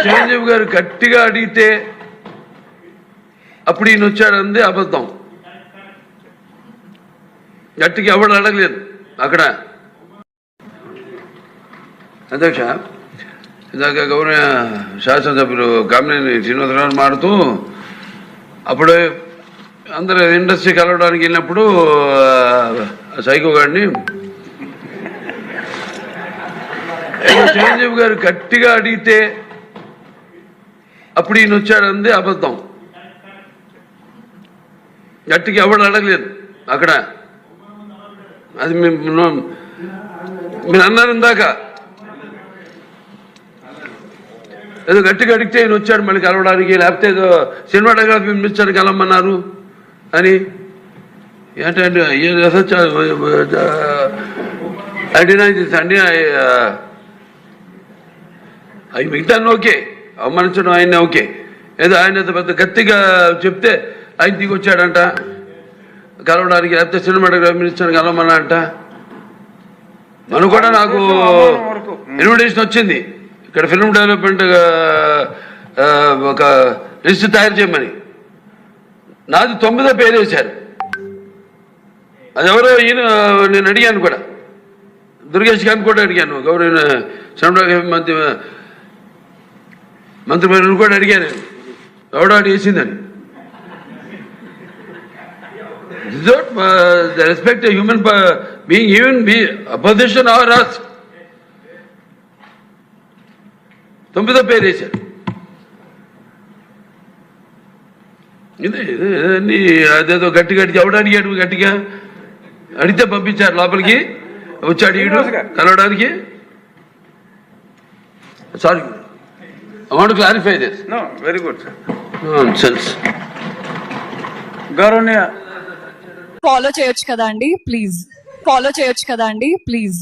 చిరంజీవి గారు గట్టిగా అడిగితే అప్పుడు ఈయన వచ్చాడంది అబద్ధం. గట్టిగా ఎవడు అడగలేదు అక్కడ. అధ్యక్ష, ఇందాక గౌరవ శాసనసభ్యులు కామినేని శ్రీనివాసరావు మాడుతూ అప్పుడు అందరూ ఇండస్ట్రీ కలవడానికి వెళ్ళినప్పుడు సైకో గారిని చిరంజీవి గారు గట్టిగా అడిగితే అప్పుడు ఈయన వచ్చాడంది అబద్ధం. గట్టిగా ఎవడు అడగలేదు అక్కడ. అది మీరు అన్నారు ఇందాక, ఏదో గట్టిగా అడిగితే ఈయన వచ్చాడు మళ్ళీ కలవడానికి, లేకపోతే ఏదో సినిమాటోగ్రఫీ మినిస్టర్ కలవమన్నారు అని. ఏంటంటే అండి అవి మిగతా ఓకే, అవమానించడం ఆయన ఓకే. ఏదో ఆయన పెద్ద గట్టిగా చెప్తే ఆయన దిగి వచ్చాడంట కలవడానికి, లేకపోతే సినిమాటోగ్రఫీ మినిస్టర్ కలవమన్నా అంట. మనం కూడా నాకు ఇన్విటేషన్ వచ్చింది ఇక్కడ ఫిల్మ్ డెవలప్మెంట్ ఒక లిస్ట్ తయారు చేయమని. నాది 9వ పేరు వేశారు. అది ఎవరో ఈయన నేను అడిగాను కూడా, దుర్గేష్ గారిని కూడా అడిగాను, గౌరవ సినిమాటోగ్రఫీ మంత్రి పేరు కూడా అడిగాను, ఎవడో వేసిందని. The respect a human being, even be opposition or us. 9వ పేరు వేశారు. ఇదే అదేదో గట్టి గట్టి ఎవడు అడిగాడు, గట్టిగా అడిగితే పంపించారు లోపలికి, వచ్చాడు ఈడు కలవడానికి. Sorry, I want to clarify this. No, very good, sir. Nonsense. గౌరవనీయ ఫాలో చేయొచ్చు కదా అండి ప్లీజ్.